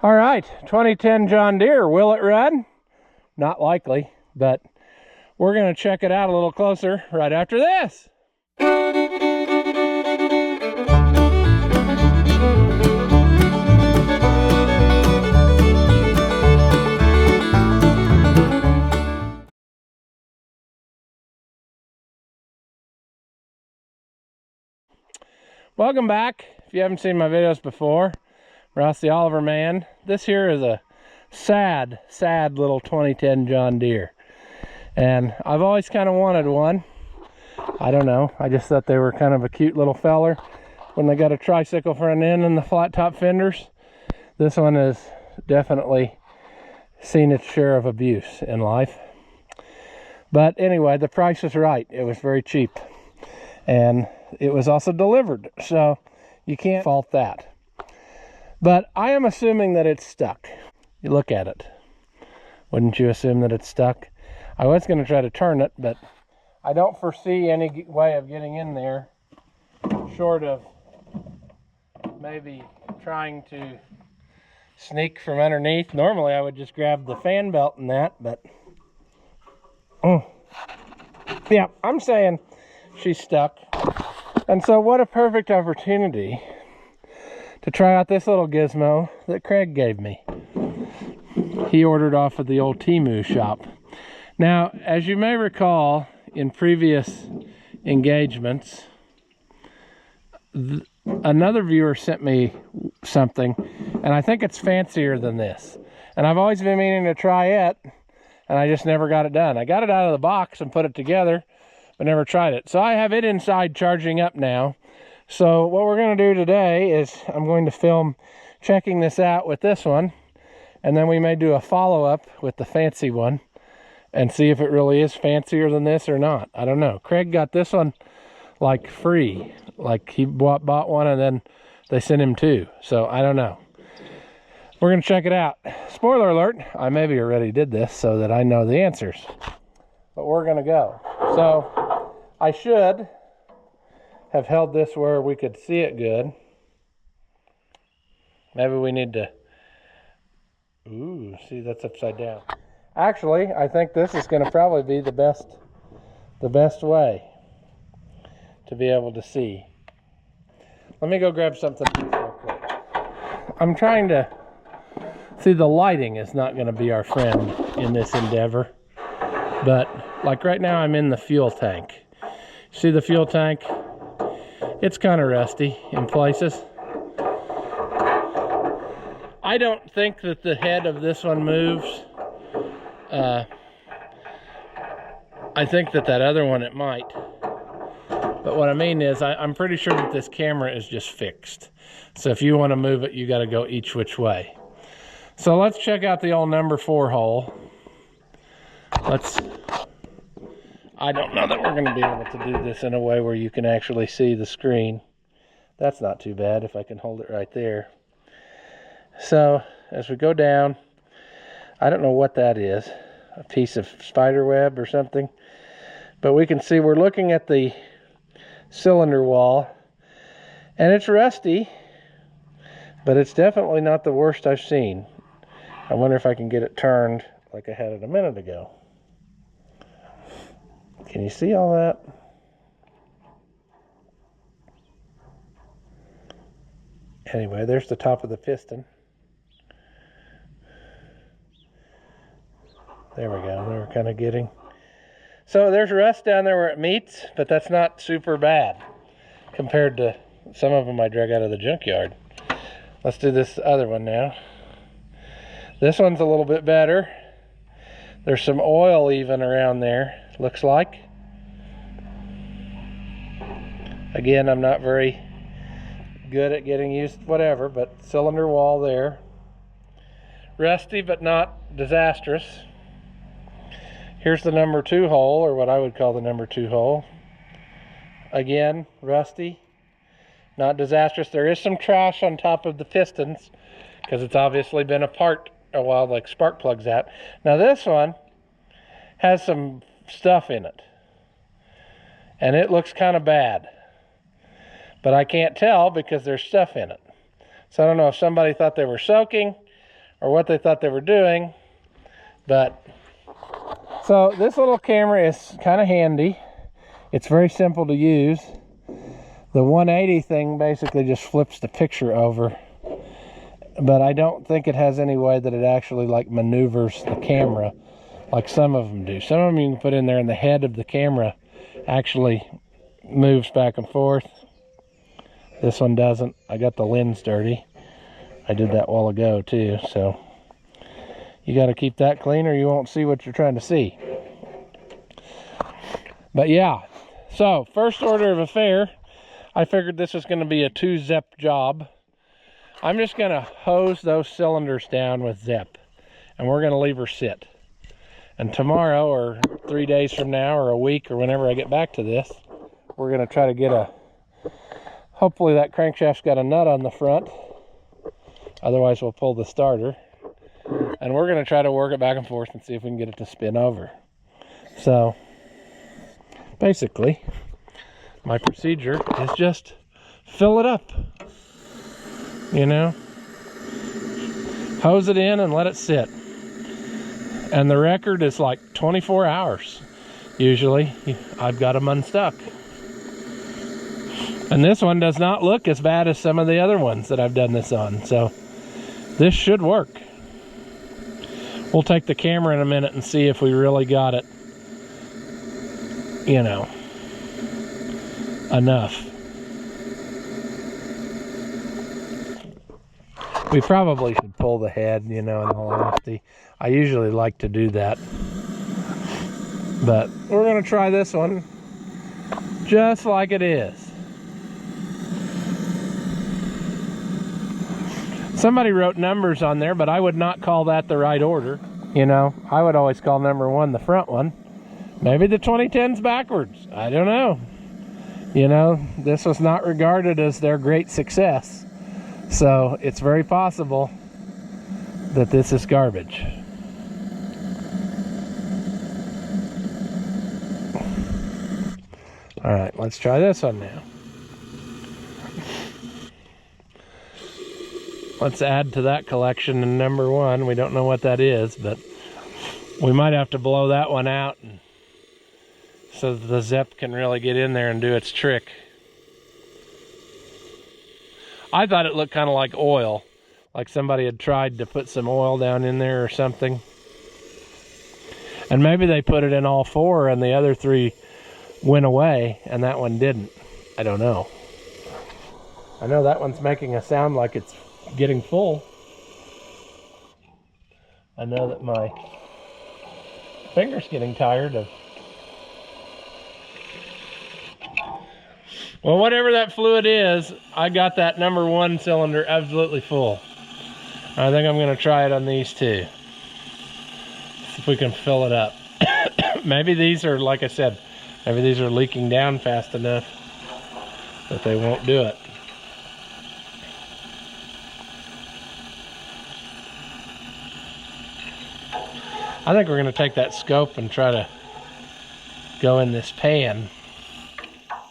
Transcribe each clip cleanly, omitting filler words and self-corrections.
All right, 2010 John Deere. Will it run? Not likely, but we're going to check it out a little closer right after this. Welcome back. If you haven't seen my videos before, Ross the Oliver Man. This here is a sad little 2010 John Deere. And I've always kind of wanted one. I don't know, I just thought they were kind of a cute little feller when they got a tricycle front end and the flat top fenders. This one has definitely seen its share of abuse in life. But anyway, the price was right. It was very cheap. And it was also delivered, so you can't fault that. But I am assuming that it's stuck. You look at it. Wouldn't you assume that it's stuck? I was going to try to turn it, but I don't foresee any way of getting in there short of maybe trying to sneak from underneath. Normally I would just grab the fan belt and that, but yeah, I'm saying she's stuck. And so what a perfect opportunity to try out this little gizmo that Craig gave me. He ordered off of the old Temu shop. Now, as you may recall, in previous engagements, another viewer sent me something, and I think it's fancier than this. And I've always been meaning to try it, and I just never got it done. I got it out of the box and put it together, but never tried it. So I have it inside charging up now. So what we're going to do today is I'm going to film checking this out with this one, and then we may do a follow-up with the fancy one and see if it really is fancier than this or not. I don't know. Craig got this one like free. Like he bought one and then they sent him two. So I don't know. We're going to check it out. Spoiler alert, I maybe already did this so that I know the answers. But we're going to go. So I should have held this where we could see it good. Maybe we need to... Ooh, see, that's upside down. Actually, I think this is going to probably be the best way to be able to see. Let me go grab something real quick. I'm trying to see, the lighting is not going to be our friend in this endeavor. But like right now, I'm in the fuel tank. See the fuel tank? It's kind of rusty in places. I don't think that the head of this one moves. I think that other one, it might. But what I mean is, I'm pretty sure that this camera is just fixed. So if you want to move it, you got to go each which way. So let's check out the old number 4 hole. I don't know that we're going to be able to do this in a way where you can actually see the screen. That's not too bad if I can hold it right there. So as we go down, I don't know what that is, a piece of spider web or something, but we can see we're looking at the cylinder wall, and it's rusty, but it's definitely not the worst I've seen. I wonder if I can get it turned like I had it a minute ago. Can you see all that? Anyway, there's the top of the piston. There we go. We're kind of getting. So there's rust down there where it meets, but that's not super bad compared to some of them I drag out of the junkyard. Let's do this other one now. This one's a little bit better. There's some oil even around there, looks like. Again, I'm not very good at getting used, whatever, but cylinder wall there. Rusty, but not disastrous. Here's the number 2 hole, or what I would call the number 2 hole. Again, rusty, not disastrous. There is some trash on top of the pistons because it's obviously been apart a while, like spark plugs out. Now this one has some stuff in it, and it looks kind of bad, but I can't tell because there's stuff in it. So I don't know if somebody thought they were soaking or what they thought they were doing. But so this little camera is kind of handy. It's very simple to use. The 180 thing basically just flips the picture over, but I don't think it has any way that it actually like maneuvers the camera like some of them do. Some of them you can put in there and the head of the camera actually moves back and forth. This one doesn't. I got the lens dirty. I did that a while ago too, so you got to keep that clean or you won't see what you're trying to see. But yeah, so first order of affair, I figured this was going to be a 2-ZEP job. I'm just going to hose those cylinders down with ZEP, and we're going to leave her sit. And tomorrow, or 3 days from now, or a week, or whenever I get back to this, we're going to try to get a, hopefully that crankshaft's got a nut on the front. Otherwise, we'll pull the starter. And we're going to try to work it back and forth and see if we can get it to spin over. So, basically, my procedure is just fill it up. You know? Hose it in and let it sit. And the record is like 24 hours. Usually, I've got them unstuck. And this one does not look as bad as some of the other ones that I've done this on. So, this should work. We'll take the camera in a minute and see if we really got it, you know, enough. We probably should pull the head, you know, in all honesty. I usually like to do that. But we're going to try this one just like it is. Somebody wrote numbers on there, but I would not call that the right order. You know, I would always call number 1 the front one. Maybe the 2010's backwards. I don't know. You know, this was not regarded as their great success. So it's very possible that this is garbage. All right, let's try this one now. Let's add to that collection in number 1. We don't know what that is, but we might have to blow that one out so that the ZEP can really get in there and do its trick. I thought it looked kind of like oil, like somebody had tried to put some oil down in there or something. And maybe they put it in all 4 and the other 3 went away and that one didn't. I don't know. I know that one's making a sound like it's getting full. I know that my finger's getting tired of. Well, whatever that fluid is, I got that number 1 cylinder absolutely full. I think I'm going to try it on these too. See if we can fill it up. Maybe these are, like I said, maybe these are leaking down fast enough that they won't do it. I think we're going to take that scope and try to go in this pan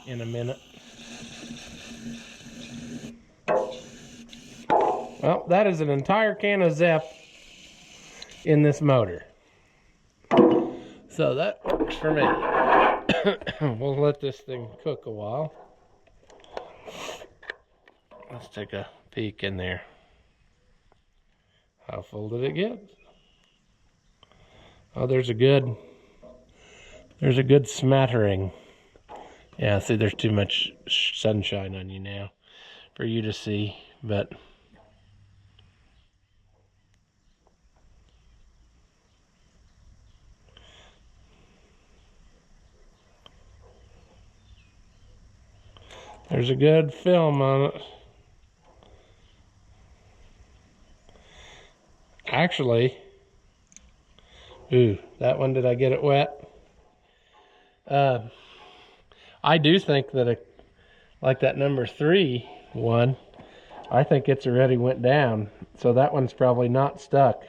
in a minute. Well, that is an entire can of ZEP in this motor. So that works for me. We'll let this thing cook a while. Let's take a peek in there. How full did it get? Oh, there's a good smattering. Yeah, see, there's too much sunshine on you now for you to see, but there's a good film on it. Actually, ooh, that one, did I get it wet? I do think that like that number 3 one, I think it's already went down. So that one's probably not stuck.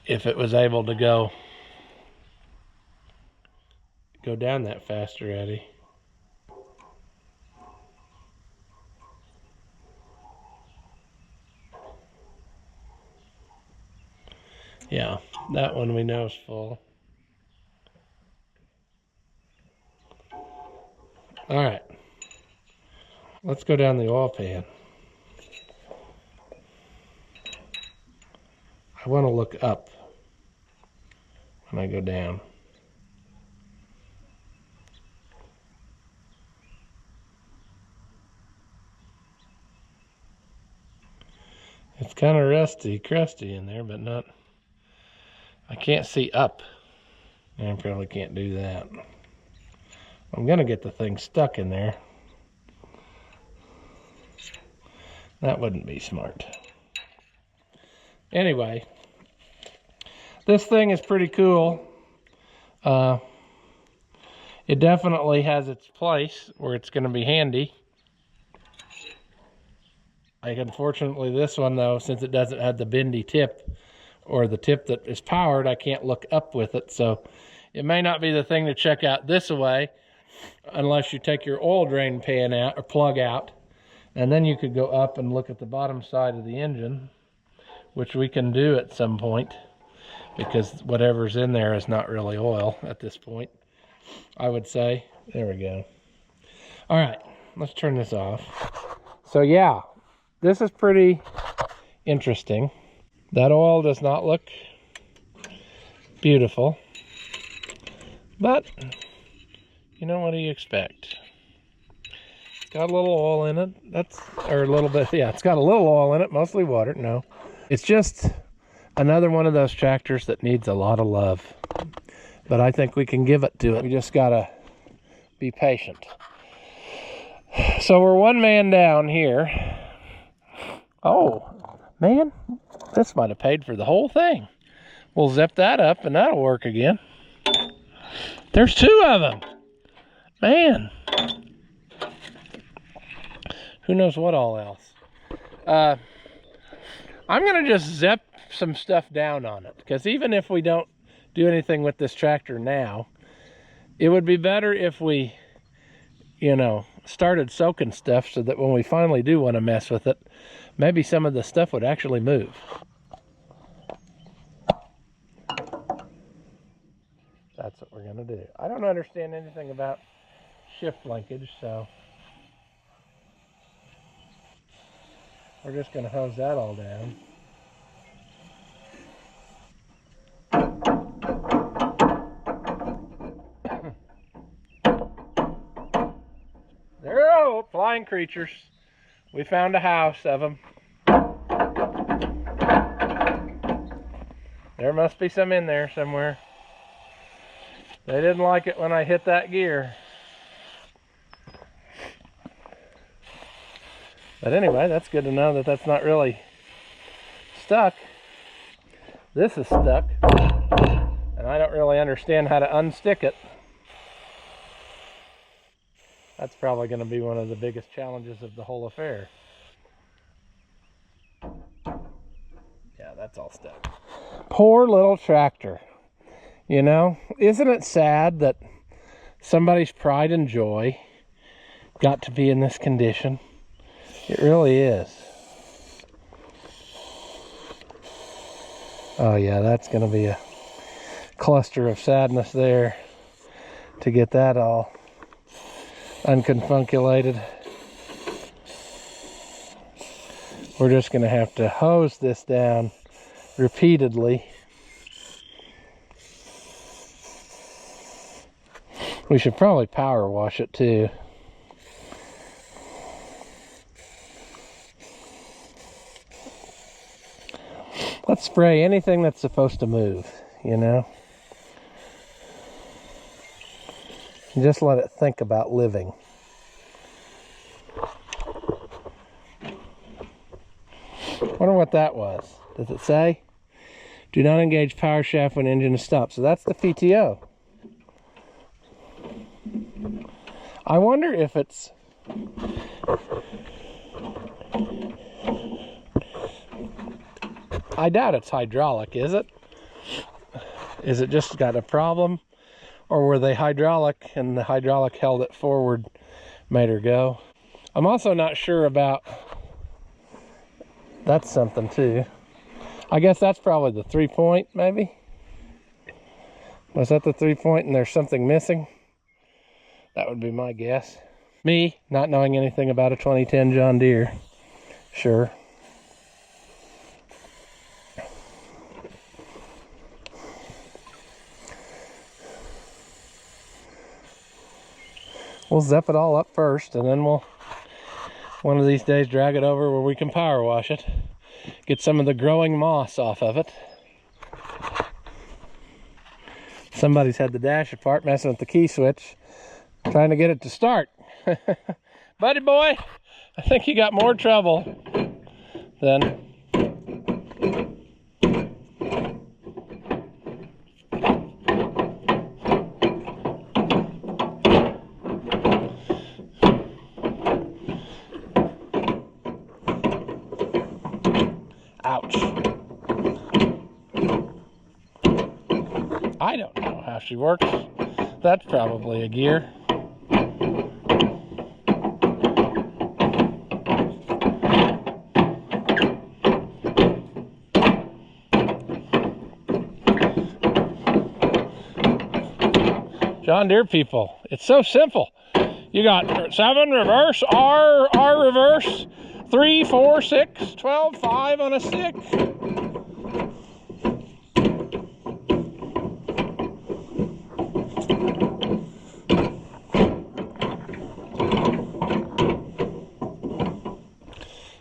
If it was able to go down that fast already. Yeah, that one we know is full. All right, let's go down the oil pan. I want to look up when I go down. It's kind of rusty, crusty in there, but not. I can't see up. I probably can't do that. I'm gonna get the thing stuck in there. That wouldn't be smart. Anyway, this thing is pretty cool. It definitely has its place where it's going to be handy. Like, unfortunately, this one, though, since it doesn't have the bendy tip or the tip that is powered, I can't look up with it. So it may not be the thing to check out this way unless you take your oil drain pan out or plug out. And then you could go up and look at the bottom side of the engine, which we can do at some point because whatever's in there is not really oil at this point, I would say. There we go. All right, let's turn this off. So yeah, this is pretty interesting. That oil does not look beautiful, but you know, what do you expect? It's got a little oil in it. Or a little bit, yeah, it's got a little oil in it, mostly water. No, it's just another one of those tractors that needs a lot of love, but I think we can give it to it. We just gotta be patient. So we're one man down here. Oh man, this might have paid for the whole thing. We'll zip that up and that'll work again. There's two of them. Man, who knows what all else. I'm gonna just zip some stuff down on it, because even if we don't do anything with this tractor now, it would be better if we, you know, started soaking stuff so that when we finally do want to mess with it, maybe some of the stuff would actually move. That's what we're gonna do. I don't understand anything about shift linkage, so we're just gonna hose that all down. There we go, flying creatures. We found a house of them. There must be some in there somewhere. They didn't like it when I hit that gear. But anyway, that's good to know that that's not really stuck. This is stuck, and I don't really understand how to unstick it. That's probably going to be one of the biggest challenges of the whole affair. Yeah, that's all stuck. Poor little tractor. You know, isn't it sad that somebody's pride and joy got to be in this condition? It really is. Oh yeah, that's going to be a cluster of sadness there to get that all unconfunculated. We're just going to have to hose this down repeatedly. We should probably power wash it too. Let's spray anything that's supposed to move, you know? Just let it think about living. Wonder what that was. Does it say? Do not engage power shaft when engine is stopped. So that's the PTO. I wonder if it's... I doubt it's hydraulic, is it? Is it just got a problem? Or were they hydraulic and the hydraulic held it forward, made her go? I'm also not sure about... That's something too. I guess that's probably the 3-point, maybe. Was that the 3-point and there's something missing? That would be my guess. Me, not knowing anything about a 2010 John Deere. Sure. We'll zip it all up first, and then we'll, one of these days, drag it over where we can power wash it. Get some of the growing moss off of it. Somebody's had the dash apart, messing with the key switch, trying to get it to start. Buddy boy, I think you got more trouble than... Ouch. I don't know how she works. That's probably a gear. John Deere people, it's so simple. You got 7 reverse, R reverse, 3, 4, 6, 12, 5 on a stick.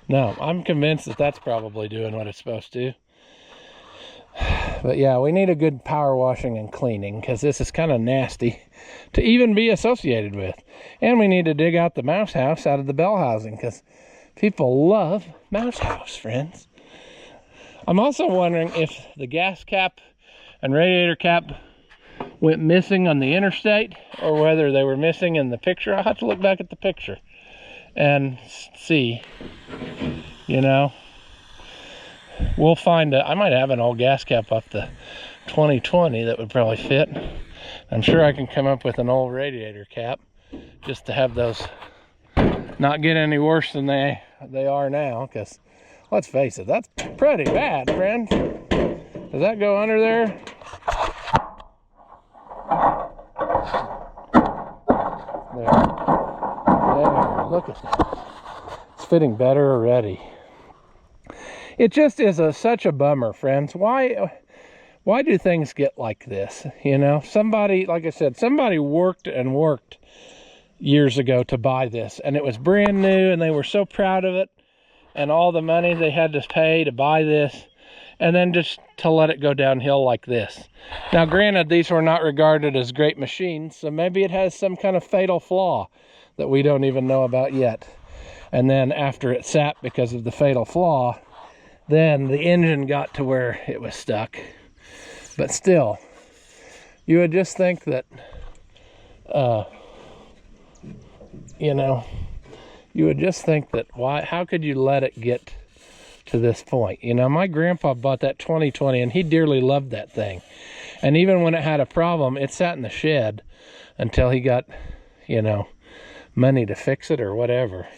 No, I'm convinced that that's probably doing what it's supposed to. But yeah, we need a good power washing and cleaning, because this is kind of nasty to even be associated with. And we need to dig out the mouse house out of the bell housing, because people love mouse house, friends. I'm also wondering if the gas cap and radiator cap went missing on the interstate, or whether they were missing in the picture. I'll have to look back at the picture and see, you know. We'll find I might have an old gas cap off the 2020 that would probably fit. I'm sure I can come up with an old radiator cap just to have those not get any worse than they are now, because let's face it, that's pretty bad, friend. Does that go under there? There, look at that. It's fitting better already. It just is such a bummer, friends. Why do things get like this? You know, somebody, like I said, somebody worked and worked years ago to buy this, and it was brand new, and they were so proud of it, and all the money they had to pay to buy this, and then just to let it go downhill like this. Now, granted, these were not regarded as great machines, so maybe it has some kind of fatal flaw that we don't even know about yet. And then after it sat because of the fatal flaw, then the engine got to where it was stuck. But still, you would just think that, you know, you would just think that how could you let it get to this point? You know, my grandpa bought that 2020 and he dearly loved that thing. And even when it had a problem, it sat in the shed until he got, you know, money to fix it or whatever.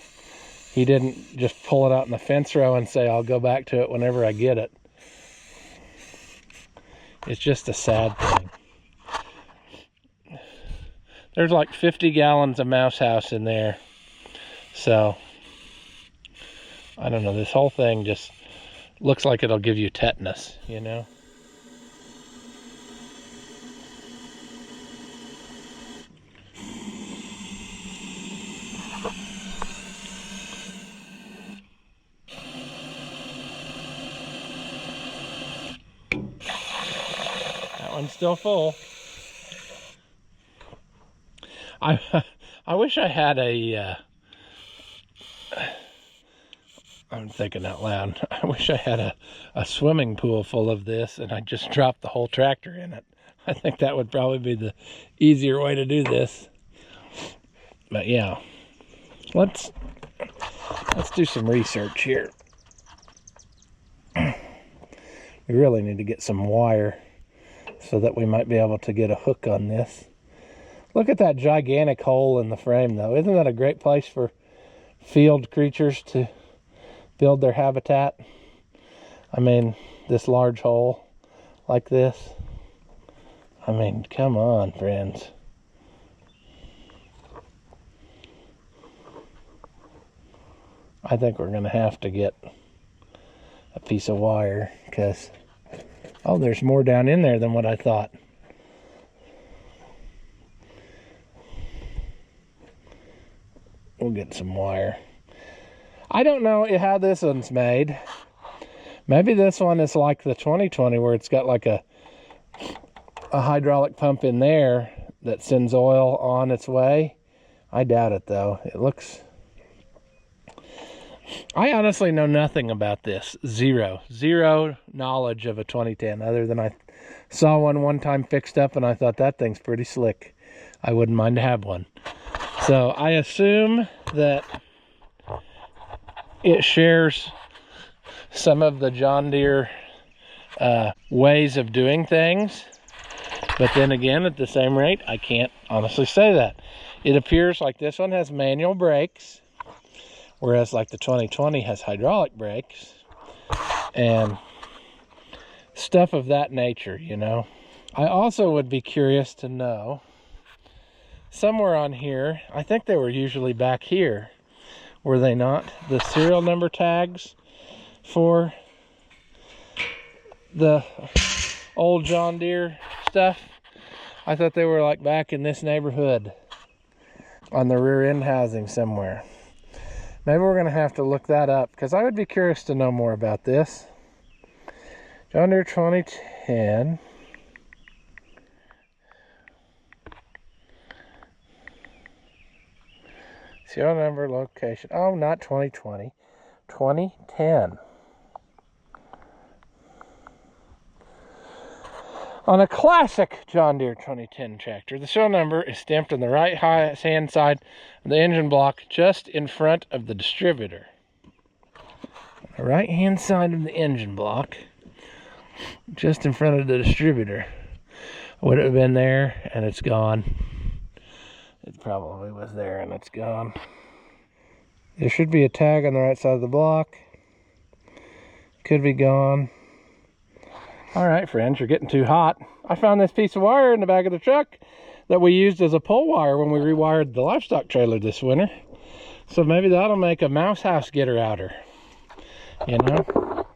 He didn't just pull it out in the fence row and say, I'll go back to it whenever I get it. It's just a sad thing. There's like 50 gallons of mouse house in there. So, I don't know, this whole thing just looks like it'll give you tetanus, you know? One's still full. I wish I had I'm thinking out loud. I wish I had a swimming pool full of this and I just dropped the whole tractor in it. I think that would probably be the easier way to do this. But yeah, let's do some research here. We really need to get some wire so that we might be able to get a hook on this. Look at that gigantic hole in the frame, though. Isn't that a great place for field creatures to build their habitat? I mean, this large hole like this. I mean, come on, friends. I think we're going to have to get a piece of wire because, oh, there's more down in there than what I thought. We'll get some wire. I don't know how this one's made. Maybe this one is like the 2020 where it's got like a hydraulic pump in there that sends oil on its way. I doubt it though. It looks... I honestly know nothing about this. Zero knowledge of a 2010 other than I saw one time fixed up and I thought that thing's pretty slick. I wouldn't mind to have one. So I assume that it shares some of the John Deere ways of doing things. But then again, at the same rate, I can't honestly say that. It appears like this one has manual brakes, whereas like the 2020 has hydraulic brakes and stuff of that nature, you know. I also would be curious to know, somewhere on here, I think they were usually back here, were they not? The serial number tags for the old John Deere stuff. I thought they were like back in this neighborhood on the rear end housing somewhere. Maybe we're going to have to look that up because I would be curious to know more about this. John Deere 2010. Serial number, location. Oh, not 2020. 2010. On a classic John Deere 2010 tractor, the serial number is stamped on the right hand side of the engine block just in front of the distributor. On the right hand side of the engine block, just in front of the distributor. Would it have been there and it's gone? It probably was there and it's gone. There should be a tag on the right side of the block. Could be gone. All right, friends, you're getting too hot. I found this piece of wire in the back of the truck that we used as a pole wire when we rewired the livestock trailer this winter. So maybe that'll make a mouse house getter outer, you know?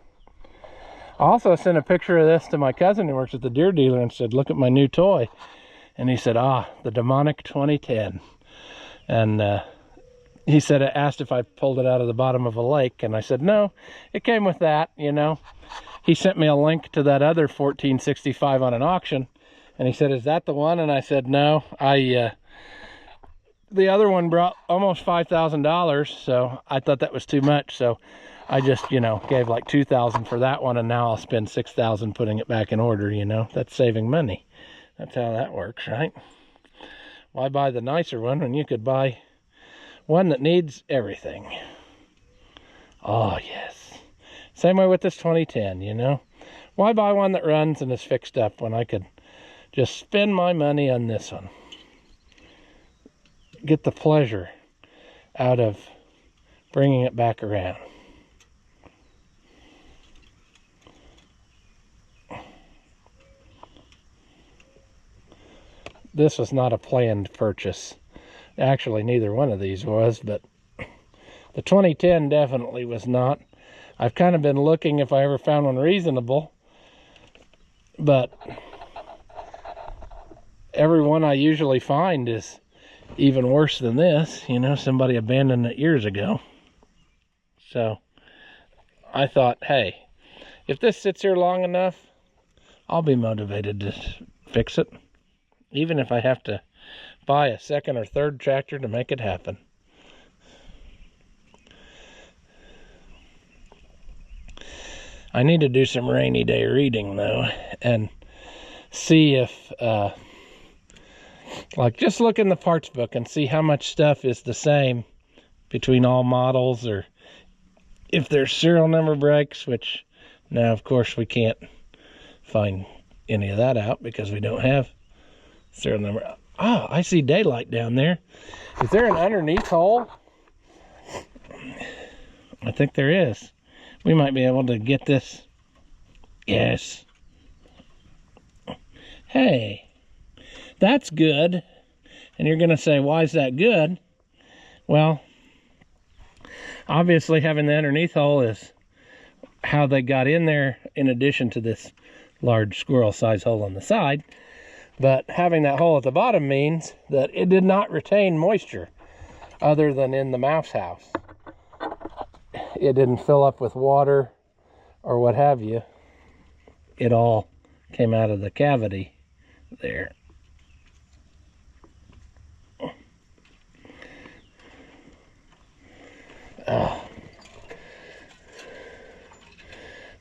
I also sent a picture of this to my cousin who works at the Deere dealer and said, look at my new toy. And he said, ah, the demonic 2010. And he said, I asked if I pulled it out of the bottom of a lake. And I said, no, it came with that, you know. He sent me a link to that other 1465 on an auction. And he said, is that the one? And I said, no, the other one brought almost $5,000. So I thought that was too much. So I just, you know, gave like $2,000 for that one. And now I'll spend $6,000 putting it back in order, you know. That's saving money. That's how that works, right? Why buy the nicer one when you could buy one that needs everything? Oh, yes. Same way with this 2010, you know? Why buy one that runs and is fixed up when I could just spend my money on this one? Get the pleasure out of bringing it back around. This was not a planned purchase. Actually, neither one of these was, but the 2010 definitely was not. I've kind of been looking if I ever found one reasonable, but every one I usually find is even worse than this. You know, somebody abandoned it years ago. So I thought, hey, if this sits here long enough, I'll be motivated to fix it, even if I have to buy a second or third tractor to make it happen. I need to do some rainy day reading though and see if like just look in the parts book and see how much stuff is the same between all models, or if there's serial number breaks, which now of course we can't find any of that out because we don't have serial number. Oh, I see daylight down there. Is there an underneath hole? I think there is. We might be able to get this Yes. Hey, that's good. And you're going to say, why is that good? Well, obviously having the underneath hole is how they got in there, in addition to this large squirrel size hole on the side. But having that hole at the bottom means that it did not retain moisture other than in the mouse house. It didn't fill up with water or what have you. It all came out of the cavity there. Oh.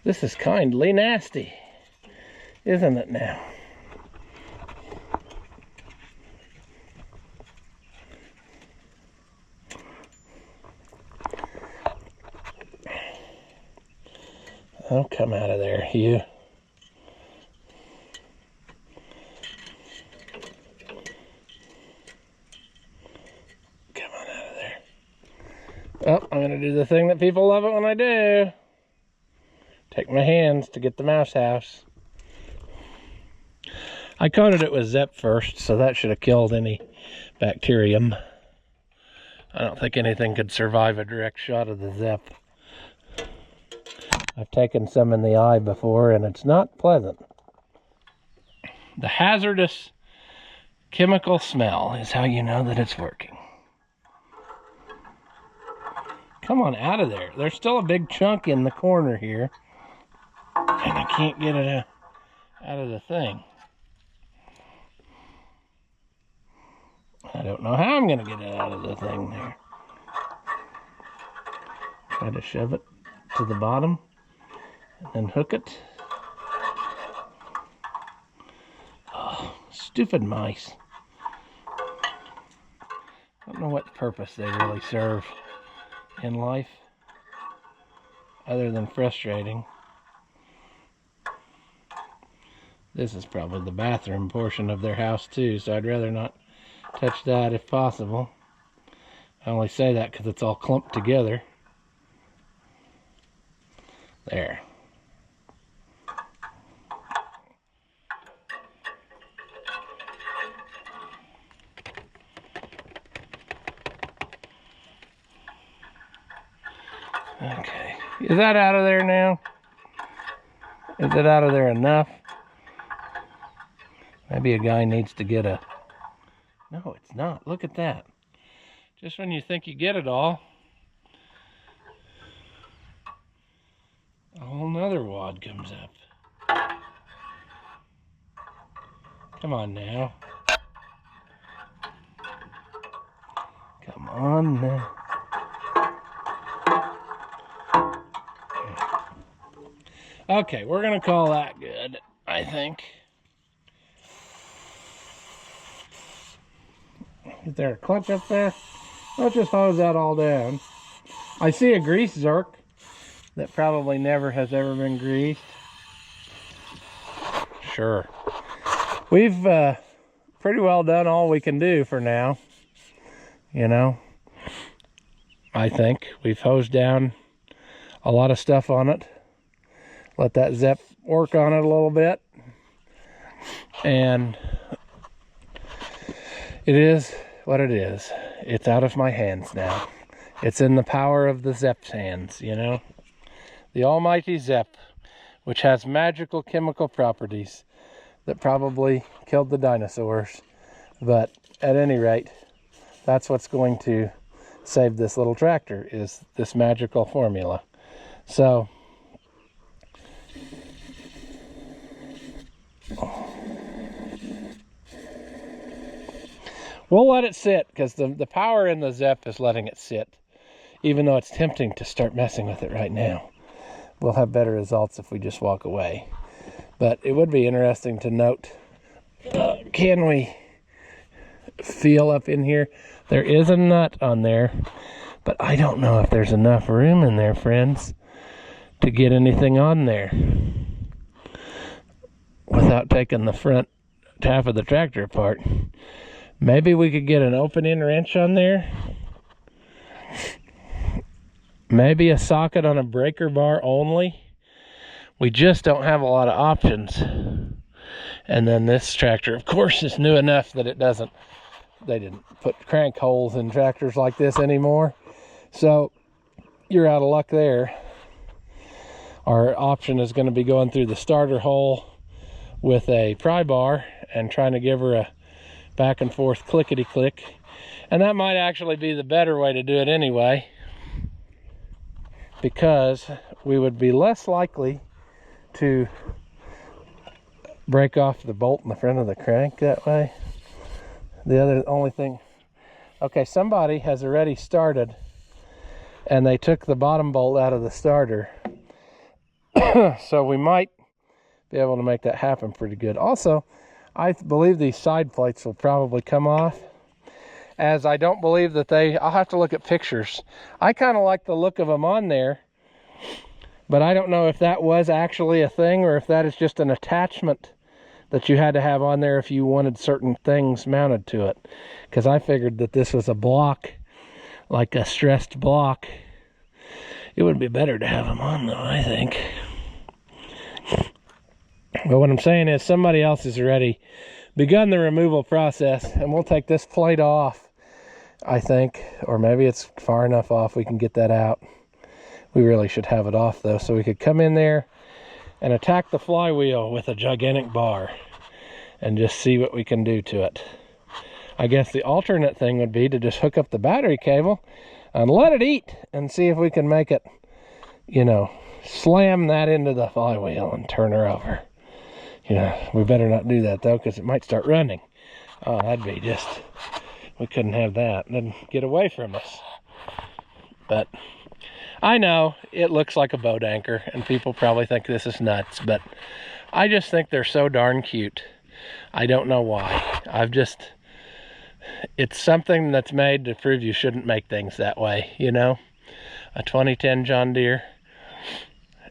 This is kindly nasty, isn't it now? Oh, come out of there, you. Come on out of there. Oh, I'm gonna do the thing that people love it when I do. Take my hands to get the mouse house. I coated it with Zep first, so that should have killed any bacterium. I don't think anything could survive a direct shot of the Zep. I've taken some in the eye before, and it's not pleasant. The hazardous chemical smell is how you know that it's working. Come on out of there. There's still a big chunk in the corner here, and I can't get it out of the thing. I don't know how I'm going to get it out of the thing there. Try to shove it to the bottom and then hook it. Oh, stupid mice. I don't know what purpose they really serve in life other than frustrating. This is probably the bathroom portion of their house too, so I'd rather not touch that if possible. I only say that because it's all clumped together. There. Okay. Is that out of there now? Is it out of there enough? Maybe a guy needs to get a... No, it's not. Look at that. Just when you think you get it all, a whole nother wad comes up. Come on now. Come on now. Okay, we're going to call that good, I think. Is there a clutch up there? Let's just hose that all down. I see a grease zerk that probably never has ever been greased. Sure. We've pretty well done all we can do for now. You know, I think we've hosed down a lot of stuff on it. Let that Zep work on it a little bit. And it is what it is. It's out of my hands now. It's in the power of the Zep's hands, you know. The almighty Zep, which has magical chemical properties that probably killed the dinosaurs. But at any rate, that's what's going to save this little tractor, is this magical formula. So, we'll let it sit, because the power in the Zep is letting it sit, even though it's tempting to start messing with it right now. We'll have better results if we just walk away. But it would be interesting to note, can we feel up in here? There is a nut on there, but I don't know if there's enough room in there, friends, to get anything on there without taking the front half of the tractor apart. Maybe we could get an open-end wrench on there. Maybe a socket on a breaker bar only we just don't have a lot of options. And then this tractor, of course, is new enough that it doesn't, they didn't put crank holes in tractors like this anymore. So you're out of luck there. Our option is going to be going through the starter hole with a pry bar and trying to give her a back and forth clickety click. And that might actually be the better way to do it anyway, because we would be less likely to break off the bolt in the front of the crank that way. The only thing, okay, somebody has already started and they took the bottom bolt out of the starter. So we might be able to make that happen pretty good. Also, I believe these side plates will probably come off, as I don't believe that I'll have to look at pictures. I kind of like the look of them on there, but I don't know if that was actually a thing or if that is just an attachment that you had to have on there if you wanted certain things mounted to it. Because I figured that this was a block, like a stressed block. It would be better to have them on though, I think. But what I'm saying is somebody else has already begun the removal process, and we'll take this plate off, I think, or maybe it's far enough off we can get that out. We really should have it off though, so we could come in there and attack the flywheel with a gigantic bar and just see what we can do to it. I guess the alternate thing would be to just hook up the battery cable and let it eat and see if we can make it, you know, slam that into the flywheel and turn her over. You know, we better not do that though, because it might start running. Oh, that'd be just, we couldn't have that. Then get away from us. But I know it looks like a boat anchor and people probably think this is nuts, but I just think they're so darn cute. I don't know why. It's something that's made to prove you shouldn't make things that way, you know? A 2010 John Deere.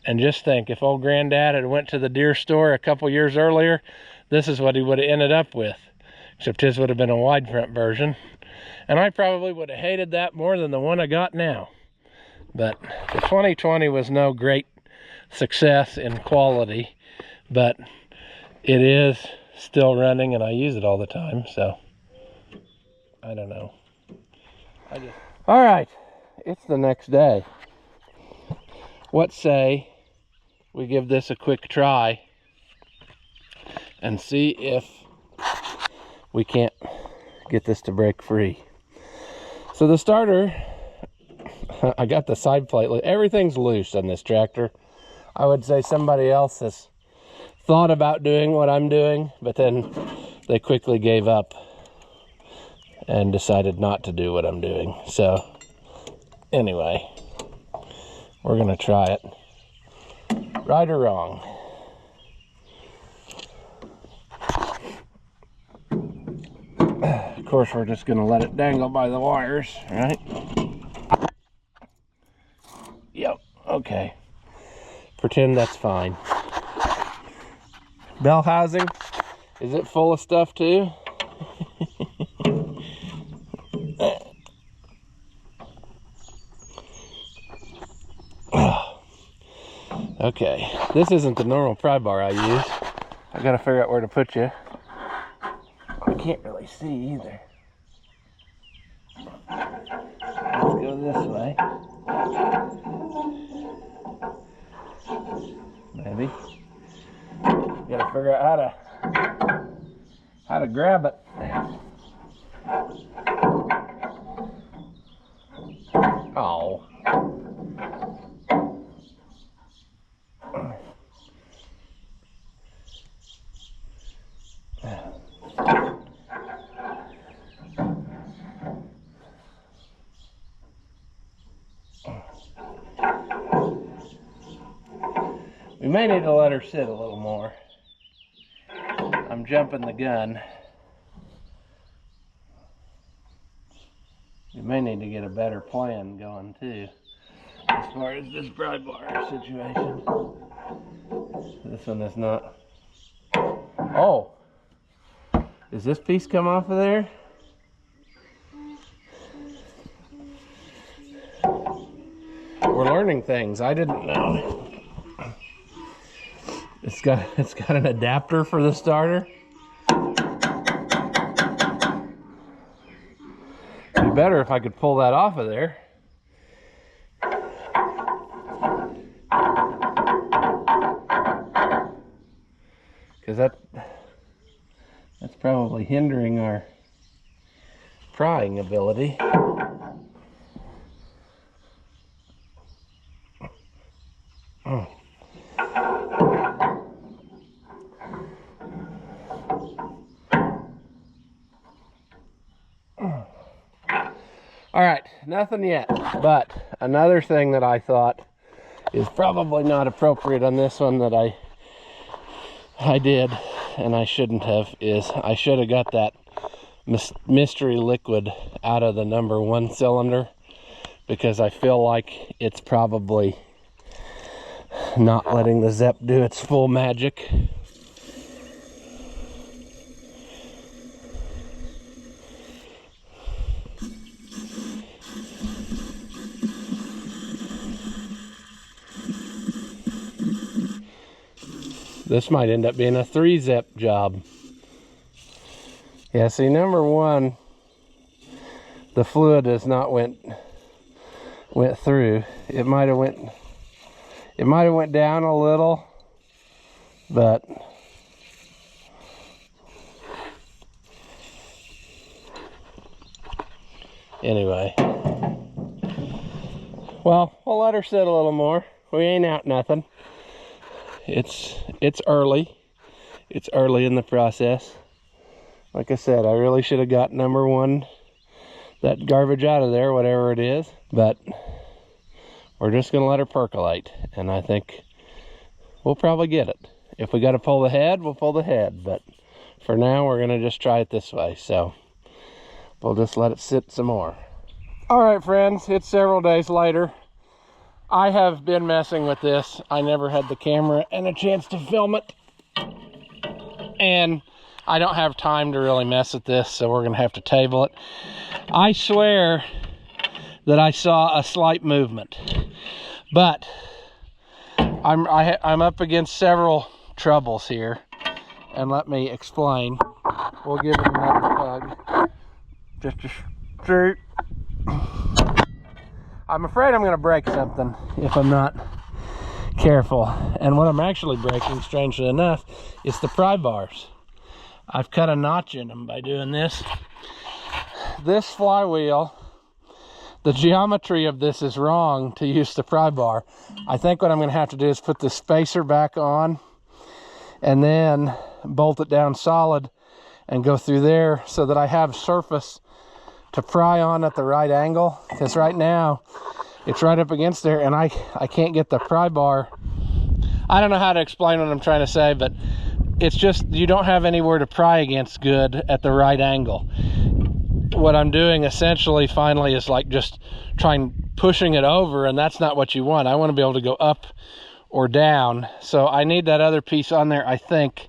And just think, if old granddad had went to the Deere store a couple years earlier, this is what he would have ended up with. Except his would have been a wide front version. And I probably would have hated that more than the one I got now. But the 2020 was no great success in quality, but it is still running and I use it all the time, so I don't know. All right, it's the next day. What say we give this a quick try and see if we can't get this to break free. So the starter, I got the side plate, everything's loose on this tractor. I would say somebody else has thought about doing what I'm doing, but then they quickly gave up and decided not to do what I'm doing. So anyway, we're gonna try it. Right or wrong. Of course, we're just gonna let it dangle by the wires, right? Yep, okay. Pretend that's fine. Bell housing, is it full of stuff too? Okay, this isn't the normal pry bar I use. I gotta figure out where to put you. I can't really see either. Let's go this way. Maybe. Gotta figure out how to grab it. Oh. We may need to let her sit a little more. I'm jumping the gun. We may need to get a better plan going too, as far as this pry bar situation. This one is not. Oh, does this piece come off of there? We're learning things I didn't know. It's got an adapter for the starter. It'd be better if I could pull that off of there. Because that's probably hindering our prying ability. Oh. All right, nothing yet, but another thing that I thought is probably not appropriate on this one that I did and I shouldn't have is I should have got that mystery liquid out of the number 1 cylinder, because I feel like it's probably not letting the Zep do its full magic. This might end up being a 3-zip job. Yeah, see, number 1, the fluid has not went through. It might have went down a little, but anyway. Well, we'll let her sit a little more. We ain't out nothing. It's early. It's early in the process. Like I said, I really should have got number 1, that garbage out of there, whatever it is, but we're just gonna let her percolate, and I think we'll probably get it. If we gotta pull the head, we'll pull the head, but for now we're gonna just try it this way, so we'll just let it sit some more. All right, friends, it's several days later. I have been messing with this. I never had the camera and a chance to film it, and I don't have time to really mess with this, so we're gonna have to table it. I swear that I saw a slight movement, but I'm up against several troubles here, and let me explain. We'll give it another tug. Just a straight. I'm afraid I'm going to break something if I'm not careful, and what I'm actually breaking, strangely enough, is the pry bars. I've cut a notch in them by doing this. This flywheel, the geometry of this is wrong to use the pry bar. I think what I'm going to have to do is put the spacer back on and then bolt it down solid and go through there so that I have surface to pry on at the right angle, because right now it's right up against there and I can't get the pry bar. I don't know how to explain what I'm trying to say, but it's just you don't have anywhere to pry against good at the right angle. What I'm doing essentially finally is like just pushing it over, and that's not what you want. I want to be able to go up or down, so I need that other piece on there, I think,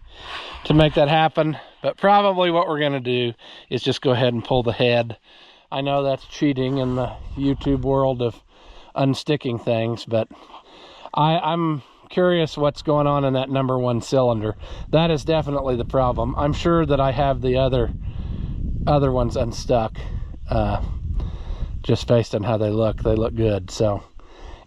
to make that happen. But probably what we're going to do is just go ahead and pull the head. I know that's cheating in the YouTube world of unsticking things, but I'm curious what's going on in that number 1 cylinder. That is definitely the problem. I'm sure that I have the other ones unstuck, just based on how they look good. So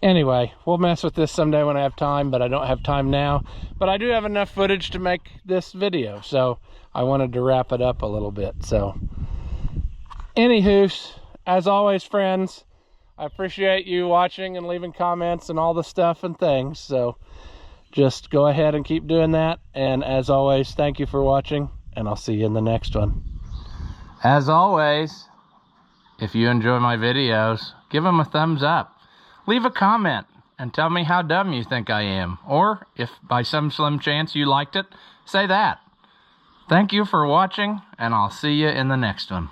anyway, we'll mess with this someday when I have time, but I don't have time now. But I do have enough footage to make this video, so I wanted to wrap it up a little bit. So anywho, as always, friends, I appreciate you watching and leaving comments and all the stuff and things. So just go ahead and keep doing that. And as always, thank you for watching, and I'll see you in the next one. As always, if you enjoy my videos, give them a thumbs up. Leave a comment and tell me how dumb you think I am. Or if by some slim chance you liked it, say that. Thank you for watching, and I'll see you in the next one.